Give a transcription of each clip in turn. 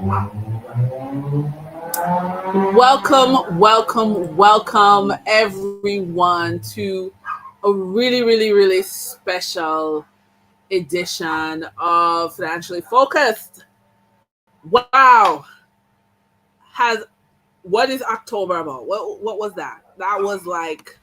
Welcome everyone to a really special edition of Financially Focused. Wow, has what is October about? What was that? That was like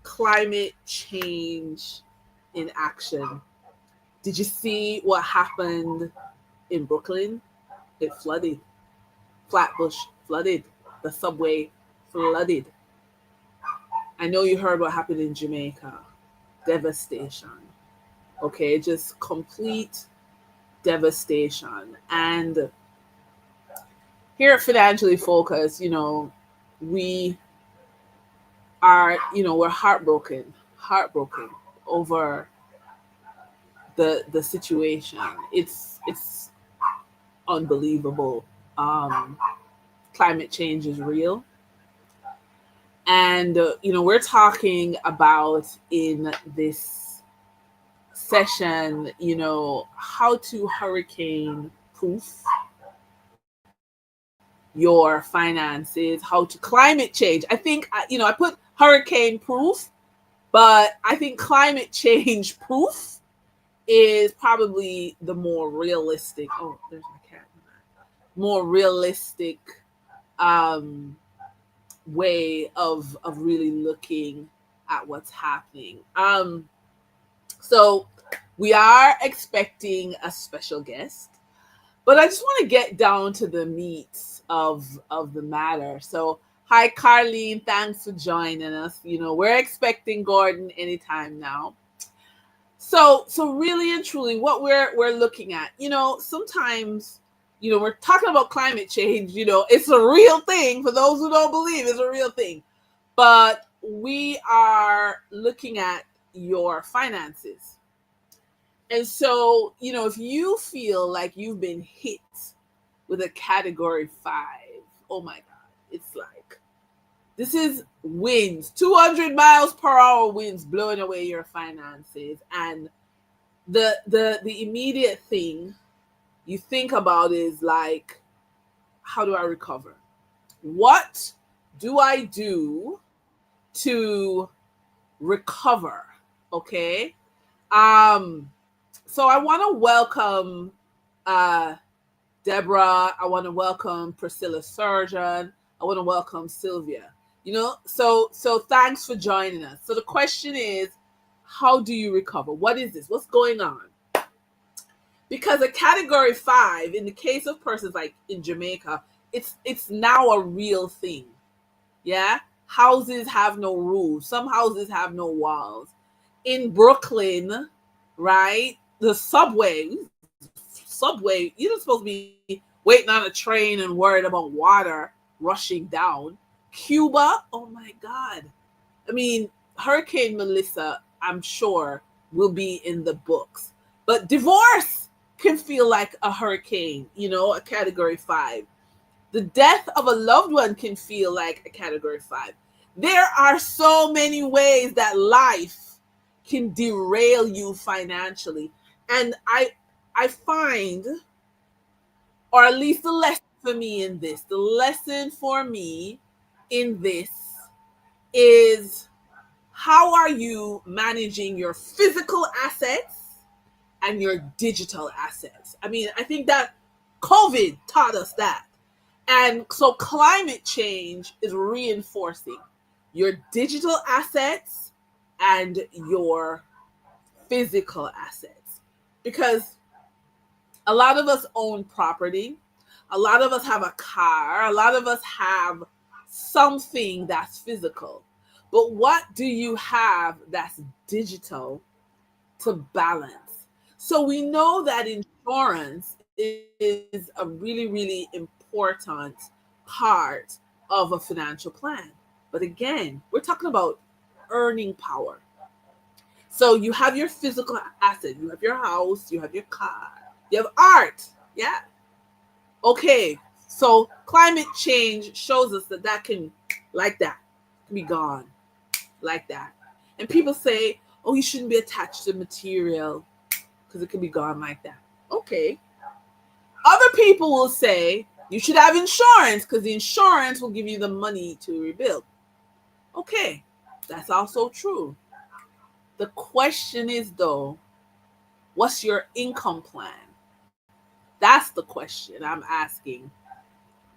climate change in action. Did you see what happened in Brooklyn? It flooded. Flatbush flooded. The subway flooded. I know you heard what happened in Jamaica. Devastation. Okay, just complete devastation. And here at Financially Focused, we we're heartbroken over the situation. It's unbelievable. Climate change is real. And, we're talking about in this session, how to hurricane proof your finances, how to climate change. I think, I put hurricane proof, but I think climate change proof is probably the more realistic. Oh, there's my cat. More realistic um, way of really looking at what's happening. So we are expecting a special guest, but I just want to get down to the meat of the matter. So hi Carlene, thanks for joining us. We're expecting Gordon anytime now. So really and truly what we're looking at, sometimes we're talking about climate change, it's a real thing. For those who don't believe, it's a real thing. But we are looking at your finances. And so, if you feel like you've been hit with a category 5, oh my God, it's like, this is winds, 200 miles per hour winds blowing away your finances. And the immediate thing you think about is like, how do I recover? What do I do to recover? Okay. So I want to welcome uh Deborah. I want to welcome Priscilla Surgeon. I want to welcome Sylvia. So thanks for joining us. So the question is, how do you recover? What is this? What's going on? Because a category 5, in the case of persons like in Jamaica, it's now a real thing. Yeah? Houses have no roofs. Some houses have no walls. In Brooklyn, right? The subway, you're not supposed to be waiting on a train and worried about water rushing down. Cuba, oh my God. I mean, Hurricane Melissa, I'm sure, will be in the books. But divorce can feel like a hurricane, a category 5. The death of a loved one can feel like a category 5. There are so many ways that life can derail you financially. And I find, or at least the lesson for me in this is, how are you managing your physical assets and your digital assets? I mean, I think that COVID taught us that. And so climate change is reinforcing your digital assets and your physical assets. Because a lot of us own property. A lot of us have a car. A lot of us have something that's physical. But what do you have that's digital to balance? So we know that insurance is a really important part of a financial plan. But again, we're talking about earning power. So you have your physical asset, you have your house, you have your car, you have art. Yeah. Okay. So climate change shows us that can, like that, can be gone like that. And people say, oh, you shouldn't be attached to material because it can be gone like that. Okay. Other people will say, You should have insurance because the insurance will give you the money to rebuild. Okay, that's also true. The question is, though, what's your income plan? That's the question I'm asking.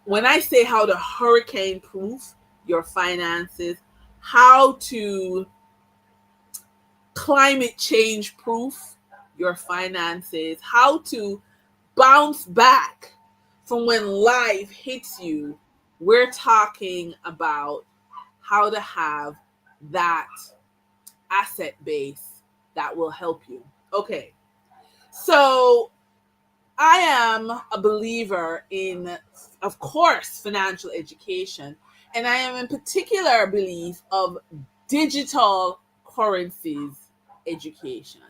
When I say how to hurricane proof your finances, how to climate change proof your finances, how to bounce back from when life hits you, we're talking about how to have that asset base that will help you. Okay, so I am a believer in, of course, financial education, and I am in particular a belief of digital currencies education.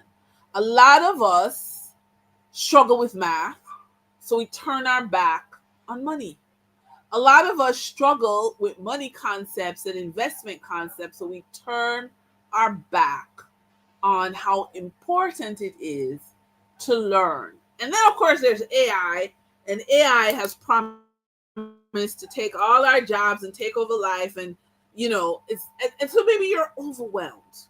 A lot of us struggle with math, so we turn our back on money. A lot of us struggle with money concepts and investment concepts, so we turn our back on how important it is to learn. And then, of course, there's AI, and AI has promised to take all our jobs and take over life. And, and so maybe you're overwhelmed.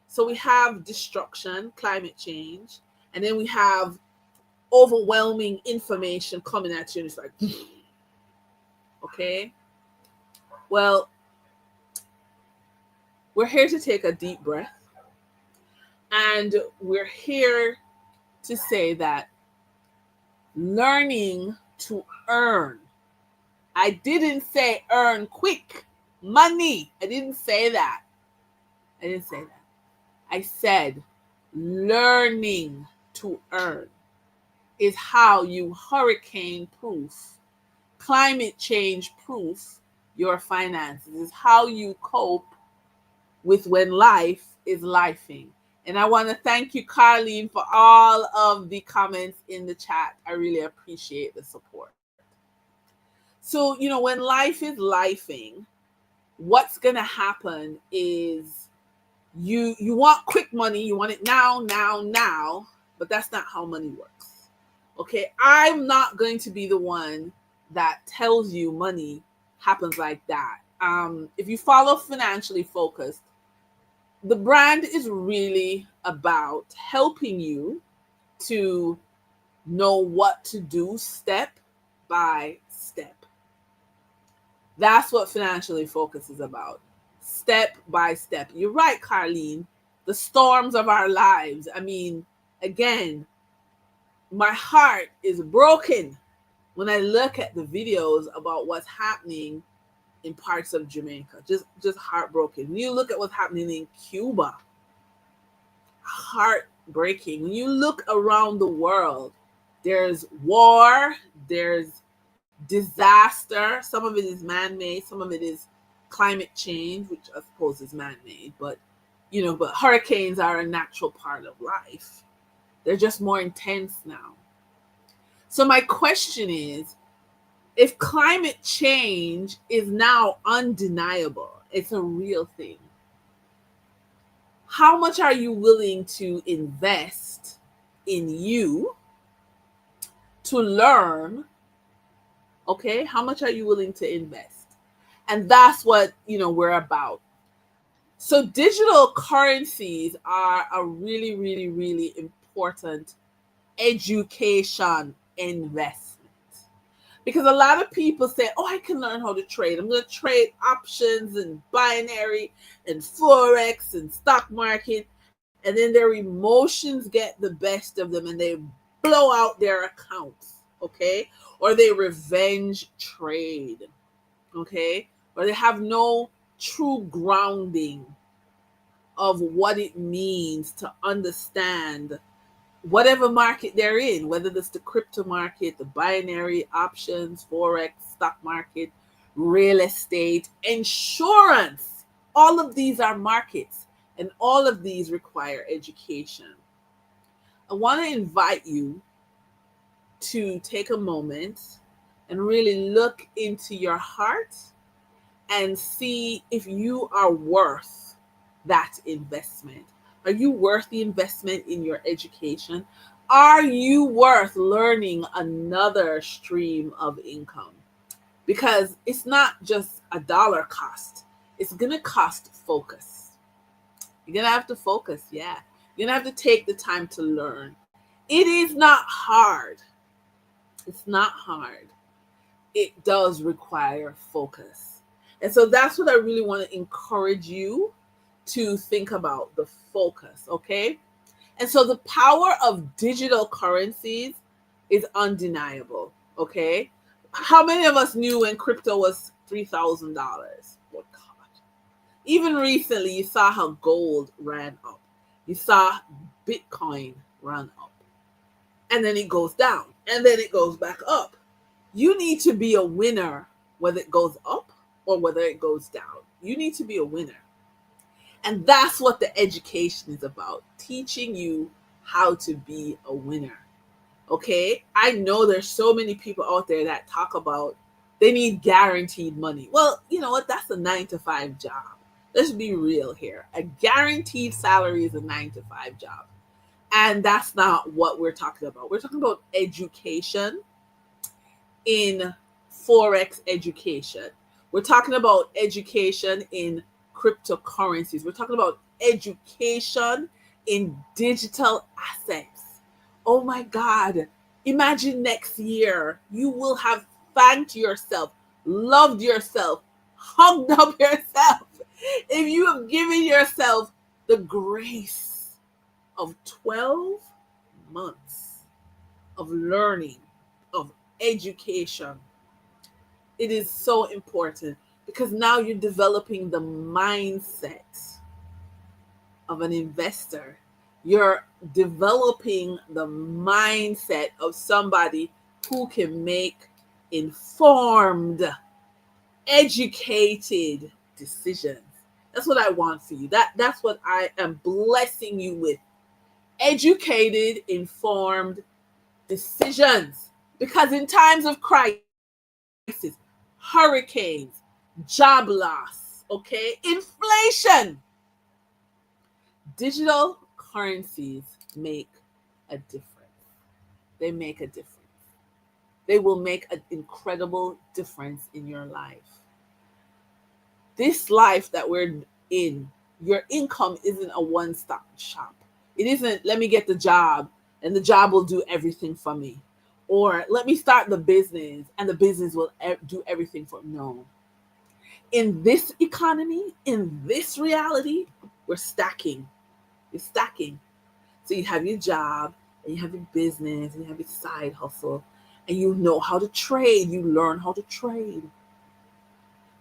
So we have destruction, climate change, and then we have overwhelming information coming at you. And it's like, okay, well, we're here to take a deep breath. And we're here to say that learning to earn, I didn't say earn quick money. I didn't say that. I didn't say that. I said learning to earn is how you hurricane proof, climate change proof your finances, is how you cope with when life is lifing. And I want to thank you, Carlene, for all of the comments in the chat. I really appreciate the support. So, when life is lifing, what's going to happen is you want quick money, you want it now, now, now, but that's not how money works. Okay, I'm not going to be the one that tells you money happens like that. If you follow Financially Focused, the brand is really about helping you to know what to do step by step. That's what Financially Focused is about. Step by step. You're right, Carlene. The storms of our lives. I mean, again, my heart is broken when I look at the videos about what's happening in parts of Jamaica. Just heartbroken. When you look at what's happening in Cuba, heartbreaking. When you look around the world, there's war, there's disaster. Some of it is man-made, some of it is climate change, which I suppose is man-made, but hurricanes are a natural part of life. They're just more intense now. So my question is, if climate change is now undeniable, it's a real thing, how much are you willing to invest in you to learn? Okay, how much are you willing to invest? And that's what we're about. So digital currencies are a really, really, really important education investment. Because a lot of people say, oh, I can learn how to trade. I'm going to trade options and binary and Forex and stock market. And then their emotions get the best of them and they blow out their accounts. Okay. Or they revenge trade. Okay. Or they have no true grounding of what it means to understand whatever market they're in, whether it's the crypto market, the binary options, Forex, stock market, real estate, insurance. All of these are markets and all of these require education. I want to invite you to take a moment and really look into your heart and see if you are worth that investment. Are you worth the investment in your education? Are you worth learning another stream of income? Because it's not just a dollar cost, it's going to cost focus. You're going to have to focus, yeah. You're going to have to take the time to learn. It is not hard. It's not hard. It does require focus. And so that's what I really want to encourage you to think about, the focus, okay? And so the power of digital currencies is undeniable, okay? How many of us knew when crypto was $3,000? Oh, God. Even recently, you saw how gold ran up. You saw Bitcoin run up. And then it goes down. And then it goes back up. You need to be a winner whether it goes up or whether it goes down. You need to be a winner. And that's what the education is about, teaching you how to be a winner. Okay? I know there's so many people out there that talk about they need guaranteed money. Well, you know what? That's a 9 to 5 job. Let's be real here. A guaranteed salary is a 9 to 5 job. And that's not what we're talking about. We're talking about education in Forex education. We're talking about education in cryptocurrencies. We're talking about education in digital assets. Oh my God. Imagine next year you will have thanked yourself, loved yourself, hugged up yourself if you have given yourself the grace of 12 months of learning, of education. It is so important because now you're developing the mindset of an investor. You're developing the mindset of somebody who can make informed, educated decisions. That's what I want for you. That's what I am blessing you with. Educated, informed decisions. Because in times of crisis, hurricanes, job loss, okay, inflation, digital currencies make a difference. They make a difference. They will make an incredible difference in your life. This life that we're in, your income isn't a one-stop shop. It isn't, let me get the job and the job will do everything for me. Or let me start the business and the business will do everything for me. No. In this economy, in this reality, we're stacking. You're stacking. So you have your job and you have your business and you have your side hustle and you know how to trade. You learn how to trade.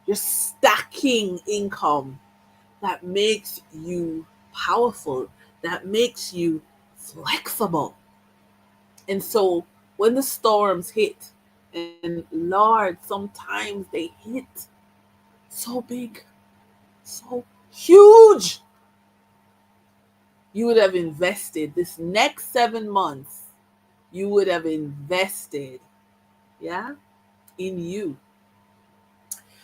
You're stacking income that makes you powerful, that makes you flexible. And so when the storms hit, and Lord, sometimes they hit so big, so huge, you would have invested this next 7 months, you would have invested, yeah, in you.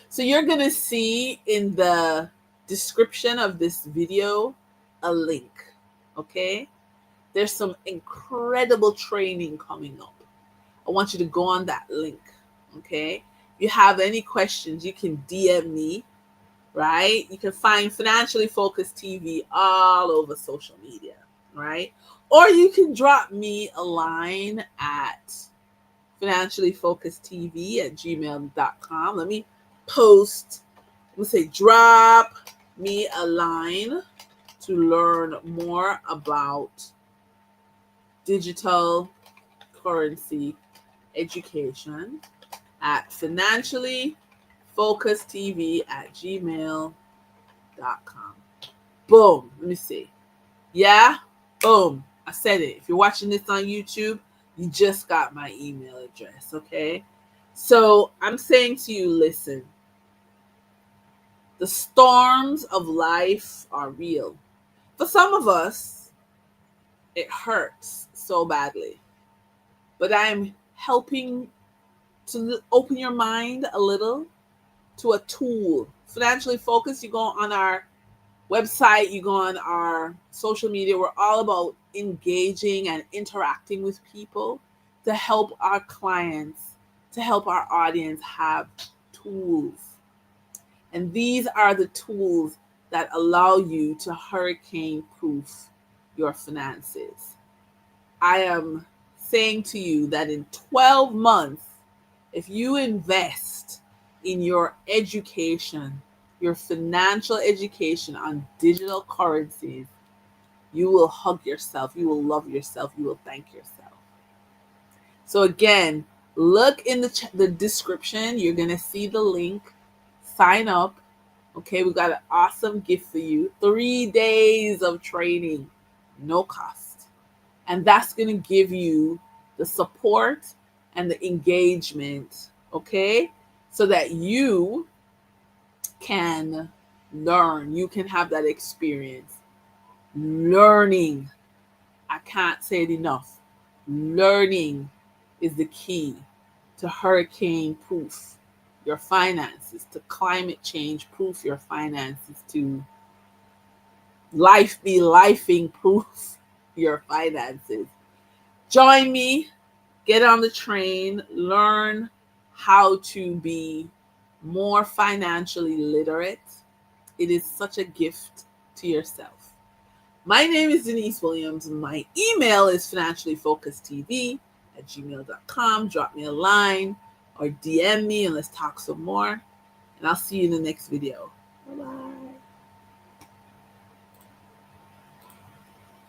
So you're going to see in the description of this video a link, okay? There's some incredible training coming up. I want you to go on that link, okay? If you have any questions, you can DM me, right? You can find Financially Focused TV all over social media, right? Or you can drop me a line at financiallyfocusedtv@gmail.com. Let me post, let's say, drop me a line to learn more about digital currency education at financiallyfocusedtv@gmail.com. Boom. Let me see. Yeah? Boom. I said it. If you're watching this on YouTube, you just got my email address, okay? So I'm saying to you, listen, the storms of life are real. For some of us, it hurts so badly. But I'm helping to open your mind a little to a tool. Financially Focused, you go on our website, you go on our social media. We're all about engaging and interacting with people to help our clients, to help our audience have tools. And these are the tools that allow you to hurricane proof your finances. I am saying to you that in 12 months, if you invest in your education, your financial education on digital currencies, you will hug yourself, you will love yourself, you will thank yourself. So again, look in the description. You're going to see the link. Sign up. Okay, we got an awesome gift for you. 3 days of training, no cost. And that's going to give you the support and the engagement, okay? So that you can learn, you can have that experience. Learning, I can't say it enough. Learning is the key to hurricane proof your finances, to climate change proof your finances, to life be lifing proof your finances. Join me, get on the train, learn how to be more financially literate. It is such a gift to yourself. My name is Dennise Williams. My email is financiallyfocusedtv@gmail.com. Drop me a line or DM me and let's talk some more. And I'll see you in the next video. Bye-bye.